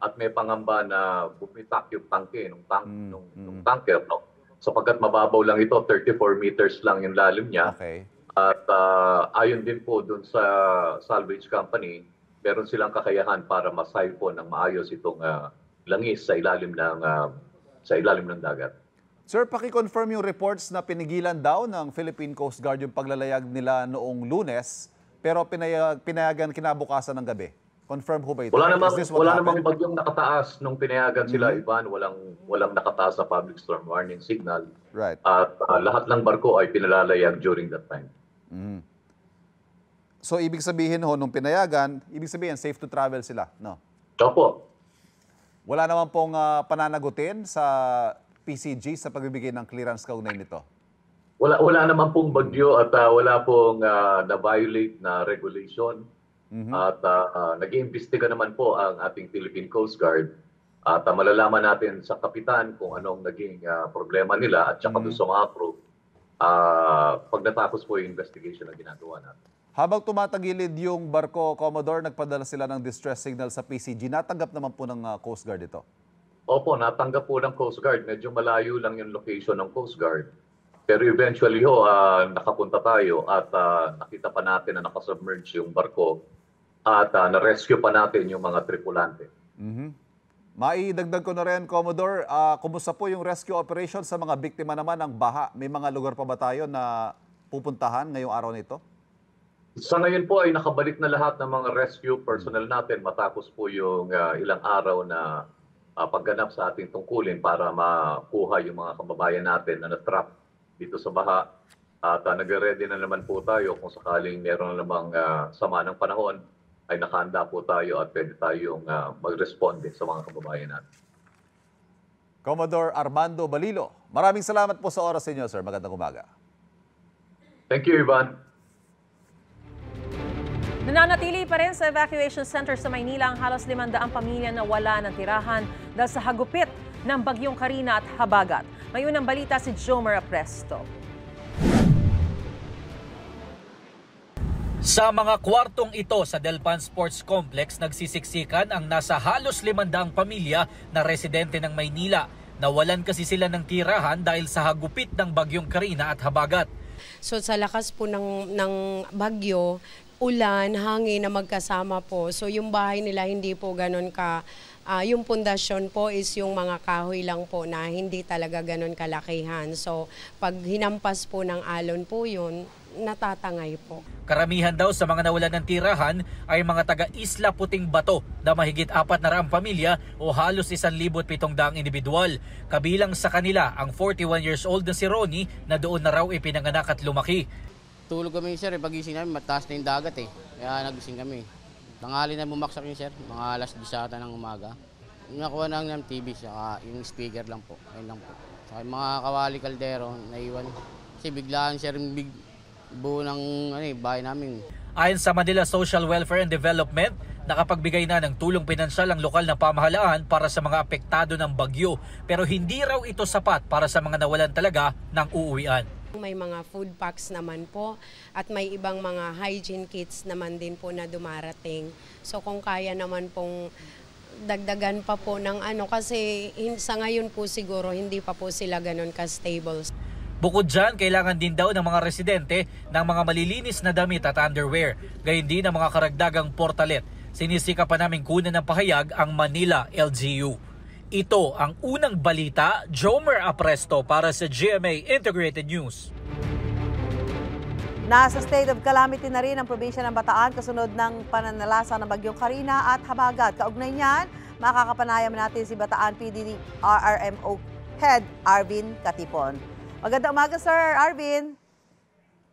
at may pangamba na bumitak yung tangke nung tanker, sapagkat mababaw lang ito, 34 meters lang yung lalim niya. Okay. At ayon din po dun sa salvage company, meron silang kakayahan para ma-siphon ng maayos itong langis sa ilalim ng dagat. Sir, paki-confirm yung reports na pinigilan daw ng Philippine Coast Guard yung paglalayag nila noong Lunes, pero pinayagan kinabukasan ng gabi. Confirm ho ba ito? Wala namang bagyong nakataas nung pinayagan sila, Ivan. Walang nakataas na public storm warning signal. Right. At lahat ng barko ay pinalalayag during that time. So, ibig sabihin ho, nung pinayagan, ibig sabihin, safe to travel sila, no? Opo. Wala naman pong pananagutin sa PCG sa pagbibigay ng clearance kaugnay nito? Wala naman pong bagyo at wala pong na-violate na regulation. At nag-iimbestiga naman po ang ating Philippine Coast Guard. At malalaman natin sa kapitan kung anong naging problema nila at saka doon sa mga crew pag natapos po yung investigation na ginagawa natin. Habang tumatagilid yung barko, Commodore, nagpadala sila ng distress signal sa PCG. Natanggap naman po ng Coast Guard ito? Opo, natanggap po ng Coast Guard. Medyo malayo lang yung location ng Coast Guard. Pero eventually nakapunta tayo at nakita pa natin na nakasubmerge yung barko at na-rescue pa natin yung mga tripulante. Maidagdag ko na rin, Commodore, kumusta po yung rescue operation sa mga biktima naman ng baha? May mga lugar pa ba tayo na pupuntahan ngayong araw nito? Sa ngayon po ay nakabalik na lahat ng mga rescue personnel natin matapos po yung ilang araw na pagganap sa ating tungkulin para makuha yung mga kababayan natin na na-trap dito sa baha. At nag-ready na naman po tayo kung sakaling meron namang sama ng panahon ay nakahanda po tayo at pwede tayong mag-responde sa mga kababayan natin. Commodore Armando Balilo, maraming salamat po sa oras ninyo, sir. Magandang umaga. Thank you, Ivan. Nananatili pa rin sa evacuation center sa Maynila ang halos 500 pamilya na wala ng tirahan dahil sa hagupit ng bagyong Karina at Habagat. May unang balita si Jomer Apresto. Sa mga kwartong ito sa Delpan Sports Complex, nagsisiksikan ang nasa halos 500 pamilya na residente ng Maynila. Nawalan kasi sila ng tirahan dahil sa hagupit ng bagyong Karina at Habagat. So sa lakas po ng bagyo, ulan, hangin na magkasama po. So yung bahay nila hindi po ganun yung pundasyon po is yung mga kahoy lang po na hindi talaga ganun kalakihan. So pag hinampas po ng alon po yun, natatangay po. Karamihan daw sa mga nawalan ng tirahan ay mga taga-Isla Puting Bato na mahigit 400 pamilya o halos 1,700 individual. Kabilang sa kanila ang 41 years old na si Ronnie na doon na raw ipinanganak at lumaki. Tulog kami, sir, pagising namin, mataas na yung dagat eh. Kaya nagising kami. Tanghali na bumaksak yun, sir, mga alas 10 ng umaga. Nakuha na ng TV, saka yung speaker lang po. Ayun lang po. Saka yung mga kawali kaldero, naiwan. Kasi biglaan, sir, yung buo ng bahay namin. Ayon sa Manila Social Welfare and Development, nakapagbigay na ng tulong pinansyal ang lokal na pamahalaan para sa mga apektado ng bagyo. Pero hindi raw ito sapat para sa mga nawalan talaga ng uuwian. May mga food packs naman po at may ibang mga hygiene kits naman din po na dumarating. So kung kaya naman pong dagdagan pa po ng kasi sa ngayon po siguro hindi pa po sila ganun ka-stable. Bukod dyan, kailangan din daw ng mga residente ng mga malilinis na damit at underwear, gayon din ng mga karagdagang portalet. Sinisika pa namin kunan ng pahayag ang Manila LGU. Ito ang unang balita, Jomer Apresto para sa GMA Integrated News. Nasa state of calamity na rin ang probinsya ng Bataan kasunod ng pananalasa ng Bagyong Karina at Habagat. Kaugnay niyan, makakapanayam natin si Bataan PD RRMO Head Arvin Katipon. Magandang umaga, Sir Arvin.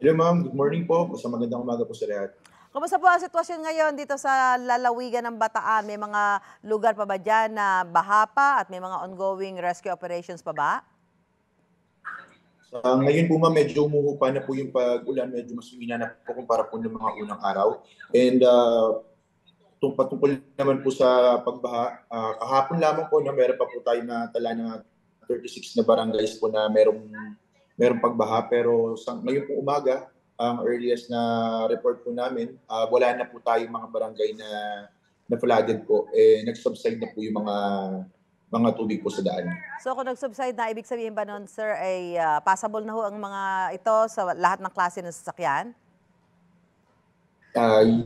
Hello, ma'am. Good morning po. Basta magandang umaga po sa lahat. Kumusta po ang sitwasyon ngayon dito sa lalawigan ng Bataan? May mga lugar pa ba dyan na baha pa at may mga ongoing rescue operations pa ba? Ngayon po, ma'am, medyo umuhupa na po yung pag-ulan. Medyo mas humina na po kumpara po ng mga unang araw. And patungkol naman po sa pagbaha, kahapon lamang po na meron pa po tayo na tala ng 36 na barangays po na merong pagbaha. Pero ngayon po umaga, ang earliest na report po namin, wala na po tayong mga barangay na flooded po. Nag-subside na po yung mga tubig po sa daan. So kung nag-subside na, ibig sabihin ba nun, sir, ay passable na ho ang mga ito sa lahat ng klase ng sasakyan?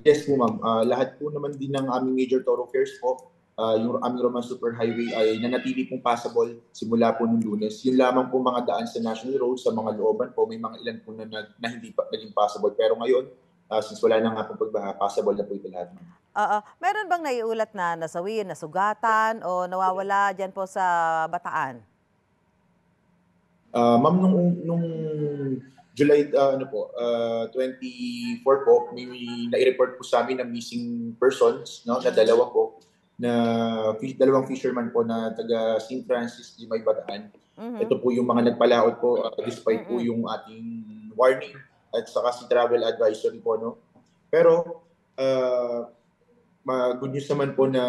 Yes po, ma'am. Lahat po naman din ng aming major thoroughfares po, yung aming Roman Superhighway ay nanatili pong passable simula po nung Lunes. Yun lamang po mga daan sa national road, sa mga looban po, may mga ilan po na hindi pa naging passable. Pero ngayon, since wala na nga po pagbaha, passable na po ito lahat. Meron bang naiulat na nasawi, nasugatan o nawawala dyan po sa Bataan? Ma'am, nung July 24 po, may nai-report po sa amin na missing persons, no, na dalawa po, na dalawang fisherman po na taga St. Francis, Limay, Bataan. Ito po yung mga nagpalaot po despite po yung ating warning at saka si travel advisory po, no. Pero good news naman po na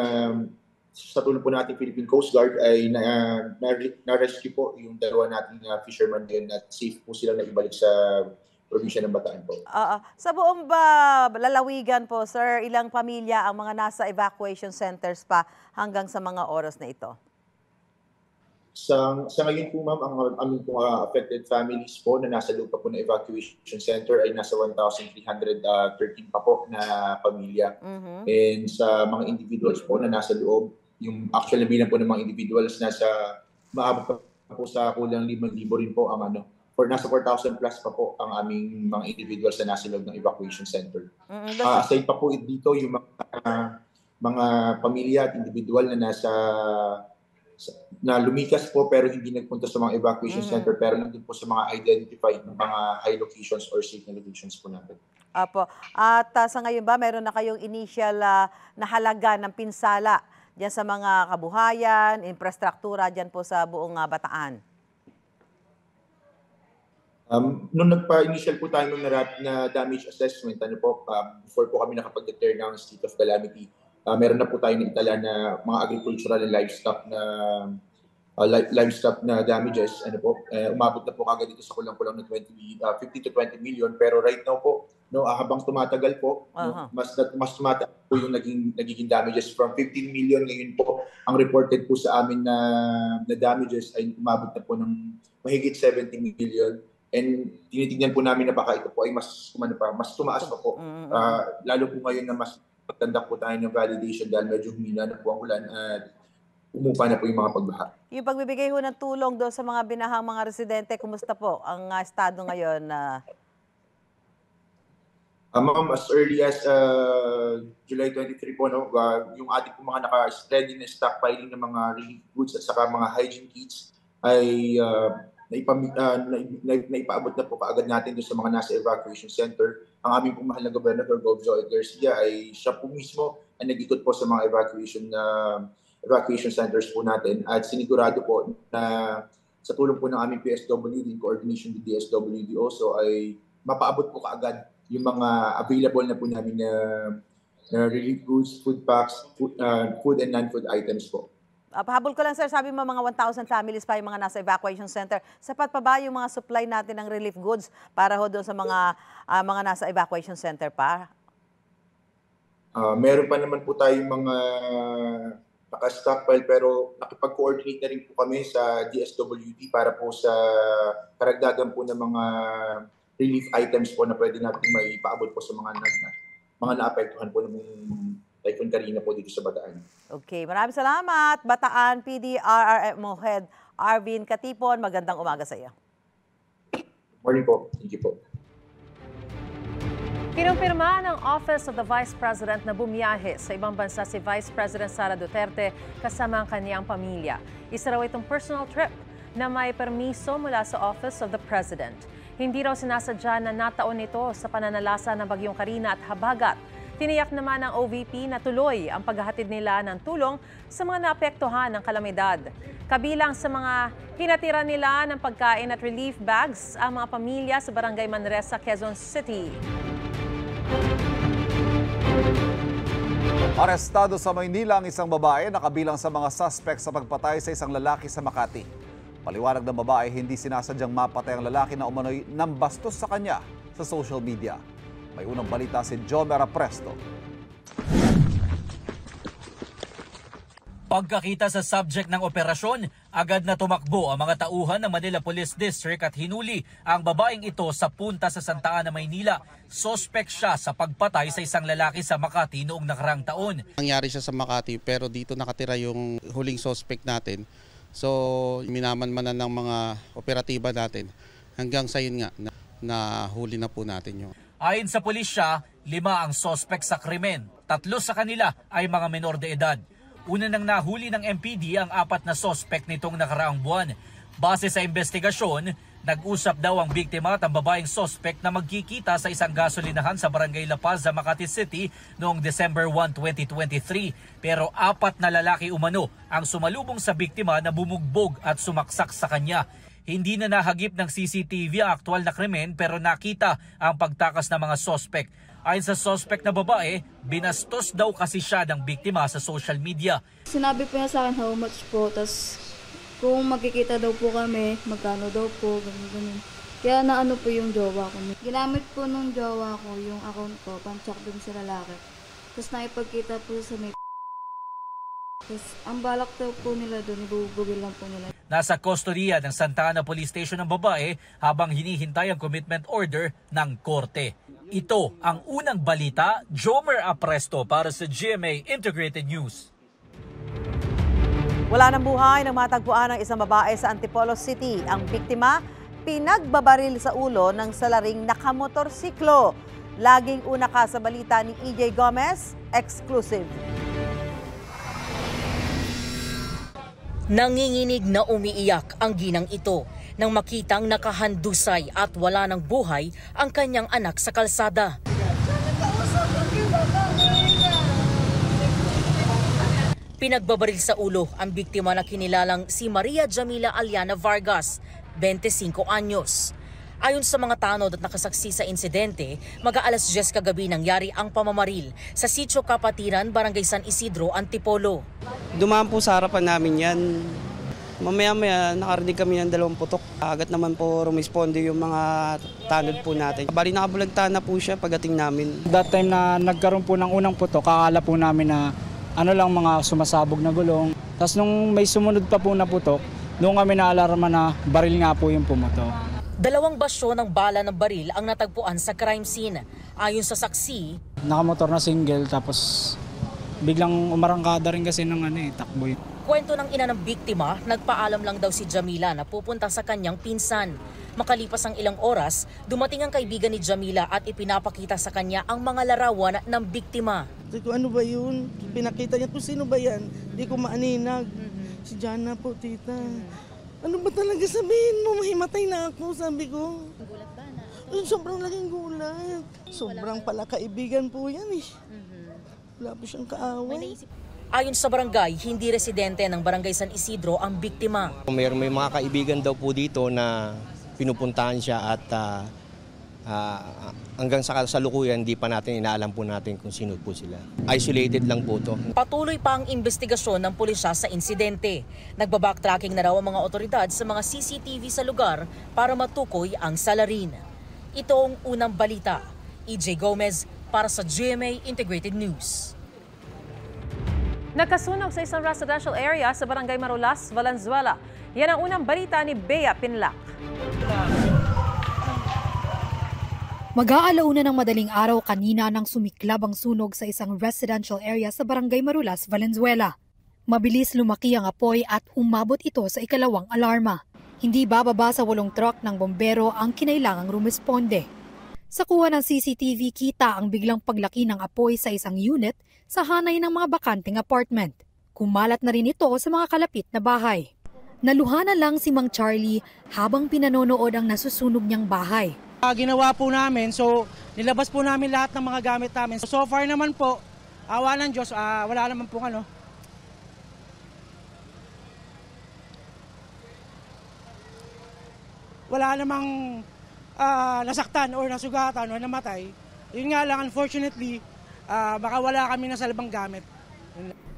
sa tulong po natin Philippine Coast Guard ay na-rescue po yung dalawa nating fisherman din at safe po sila na ibalik sa probinsya ng Bataan po. Sa buong lalawigan po, sir, ilang pamilya ang mga nasa evacuation centers pa hanggang sa mga oras na ito? Sa ngayon po, ma'am, ang aming affected families po na nasa loob pa po na evacuation center ay nasa 1,313 pa po na pamilya. And sa mga individuals po na nasa loob, yung actual na bilang po ng mga individuals nasa maabot pa po sa kulang 5,000 rin po ang nasa 4,000 plus pa po ang aming mga individuals na nasa loob ng evacuation center. Aside pa po dito yung mga pamilya at individual na na lumikas po pero hindi nagpunta sa mga evacuation center pero nandun po sa mga identified ng mga high locations or safe na locations po natin. Apo. At sa ngayon ba, meron na kayong initial na halaga ng pinsala dyan sa mga kabuhayan, infrastruktura dyan po sa buong Bataan? Nung nagpa-initial po tayo na damage assessment, before po kami nakapag-declare ng state of calamity, meron na po tayo naitala na mga agricultural and livestock na damages. Umabot na po kagad dito sa kulang-kulang na 15 to 20 million. Pero right now po, habang tumatagal po, mas tumatagal po yung nagiging damages. From 15 million ngayon po, ang reported po sa amin na damages ay umabot na po ng mahigit 70 million. And tinitignan po namin na baka ito po ay mas tumaas pa po. Lalo po ngayon na mas magtanda po tayo ng validation dahil medyo humina na po ang ulan at umupa na po yung mga pagbaha. Yung pagbibigay ho ng tulong doon sa mga binahang mga residente, kumusta po ang estado ngayon? Ma'am, as early as July 23 po, yung ating po mga naka-steady na stockpiling ng mga relief goods at saka mga hygiene kits ay naipaabot na po kaagad natin doon sa mga nasa evacuation center. Ang aming pong mahal na Governor Gov. Joey Garcia ay siya po mismo ang nag-ikot po sa mga evacuation centers po natin at sinigurado po na sa tulong po ng aming PSWD in coordination with DSWD also ay mapaabot po kaagad yung mga available na po namin na relief goods, food packs, food and non-food items po. Pahabol ko lang, sir, sabi mo mga 1,000 families pa yung mga nasa evacuation center. Sapat pa ba yung mga supply natin ng relief goods para ho doon sa mga nasa evacuation center pa? Meron pa naman po tayong mga naka-stockpile, pero nakipag-coordinate na rin po kami sa DSWD para po sa karagdagan po ng mga relief items po na pwede natin maipaabot po sa mga naapektuhan po ng Typhoon Karina po dito sa Bataan. Okay, maraming salamat. Bataan PD RRMO Head Arvin Katipon, magandang umaga sa iyo. Morning po. Thank you po. Kinumpirma ng Office of the Vice President na bumiyahe sa ibang bansa si Vice President Sara Duterte kasama ang kanyang pamilya. Isa raw itong personal trip na may permiso mula sa Office of the President. Hindi raw sinasadya na nataon ito sa pananalasa ng Bagyong Karina at Habagat. Tiniyak naman ng OVP na tuloy ang paghahatid nila ng tulong sa mga naapektuhan ng kalamidad. Kabilang sa mga hinatira nila ng pagkain at relief bags ang mga pamilya sa Barangay Manresa, Quezon City. Arestado sa Maynila ang isang babae na kabilang sa mga suspect sa pagpatay sa isang lalaki sa Makati. Paliwanag ng babae, hindi sinasadyang mapatay ang lalaki na umano'y nambastos sa kanya sa social media. May unang balita si Jomer Apresto. Pagkakita sa subject ng operasyon, agad na tumakbo ang mga tauhan ng Manila Police District at hinuli ang babaeng ito sa punta sa Santa Ana, Maynila. Suspect siya sa pagpatay sa isang lalaki sa Makati noong nakarang taon. Nangyari siya sa Makati pero dito nakatira yung huling suspect natin. So minaman-manan ng mga operatiba natin hanggang sa yun nga na huli na po natin yun. Ayon sa pulisya, 5 ang suspect sa krimen. 3 sa kanila ay mga menor de edad. Una nang nahuli ng MPD ang 4 na suspect nitong nakaraang buwan. Base sa investigasyon, nag-usap daw ang biktima at ang babaeng suspect na magkikita sa isang gasolinahan sa Barangay La Paz sa Makati City noong December 1, 2023. Pero 4 na lalaki umano ang sumalubong sa biktima na bumugbog at sumaksak sa kanya. Hindi na nahagip ng CCTV ang aktwal na krimen pero nakita ang pagtakas ng mga suspect. Ayon sa suspect na babae, binastos daw kasi siya ng biktima sa social media. Sinabi po niya sa akin how much po, tas kung magkikita daw po kami, magkano daw po, ganun. Kaya naano po yung jowa ko. Ginamit po nung jowa ko yung account ko, pang-check dun sa lalaki. Tapos naipagkita po sa may tapos ang balak daw po nila dun, ibubugil lang po nila. Nasa kustodiya ng Santa Ana Police Station ang babae habang hinihintay ang commitment order ng korte. Ito ang unang balita, Jomer Apresto para sa GMA Integrated News. Wala ng buhay nang matagpuan ng isang babae sa Antipolo City. Ang biktima, pinagbabaril sa ulo ng salaring nakamotorsiklo. Laging una ka sa balita ni EJ Gomez, exclusive. Nanginginig na umiiyak ang ginang ito nang makitang nakahandusay at wala ng buhay ang kanyang anak sa kalsada. Pinagbabaril sa ulo ang biktima na kinilalang si Maria Jamila Aliana Vargas, 25 anyos. Ayon sa mga tanod at nakasaksi sa insidente, mag-aalas 10 kagabi nangyari ang pamamaril sa Sitio Kapatiran, Barangay San Isidro, Antipolo. Dumaan po sa harapan namin yan. Mamaya-maya nakarinig kami ng 2 putok. Agad naman po rumisponde yung mga tanod po natin. Bali nakabulagta na po siya pagdating namin. That time na nagkaroon po ng unang putok, akala po namin na mga sumasabog na gulong. Tapos nung may sumunod pa po na putok, doon kami naalarma na baril nga po yung pumotok. 2 basyo ng bala ng baril ang natagpuan sa crime scene. Ayon sa saksi, nakamotor na single tapos biglang umarangkada rin kasi ng takbo yun. Kwento ng ina ng biktima, nagpaalam lang daw si Jamila na pupunta sa kanyang pinsan. Makalipas ang ilang oras, dumating ang kaibigan ni Jamila at ipinapakita sa kanya ang mga larawan ng biktima. Sabi ko, ano ba yun? Pinakita niya kung sino ba yan? Hindi ko maaninag. Si Jana po, tita. Ano ba talaga sabihin mo? Mahimatay na ako, sabi ko. Gulat ba na? Sobrang laking gulat. Sobrang pala kaibigan po yan eh. Wala po siyang kaaway. Ayon sa barangay, hindi residente ng Barangay San Isidro ang biktima. May mga kaibigan daw po dito na pinupuntahan siya at hanggang sa kasalukuyan hindi pa natin inaalam po natin kung sino po sila. Isolated lang po to. Patuloy pa ang investigasyon ng pulisya sa insidente. Nagbabacktracking na raw ang mga otoridad sa mga CCTV sa lugar para matukoy ang salarin. Ito ang unang balita. EJ Gomez para sa GMA Integrated News. Nagkasunog sa isang residential area sa Barangay Marulas, Valenzuela. Yan ang unang balita ni Bea Pinlac. Mag-aalauna ng madaling araw kanina nang sumiklab ang sunog sa isang residential area sa Barangay Marulas, Valenzuela. Mabilis lumaki ang apoy at umabot ito sa ikalawang alarma. Hindi bababa sa 8 truck ng bombero ang kinailangang rumisponde. Sa kuha ng CCTV, kita ang biglang paglaki ng apoy sa isang unit sa hanay ng mga bakanteng apartment. Kumalat na rin ito sa mga kalapit na bahay. Naluhana lang si Mang Charlie habang pinanonood ang nasusunog niyang bahay. Ginawa po namin, so nilabas po namin lahat ng mga gamit namin. So far naman po, awa ng Diyos, wala naman po wala namang nasaktan or nasugatan o namatay. Yun nga lang, unfortunately, baka wala kami nasalbang gamit.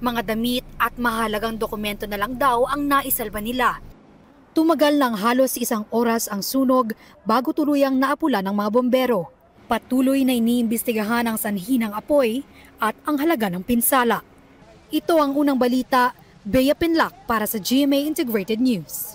Mga damit at mahalagang dokumento na lang daw ang naisalba nila. Tumagal ng halos 1 oras ang sunog bago tuluyang naapula ng mga bombero. Patuloy na iniimbestigahan ang sanhi ng apoy at ang halaga ng pinsala. Ito ang unang balita, Bea Pinlac para sa GMA Integrated News.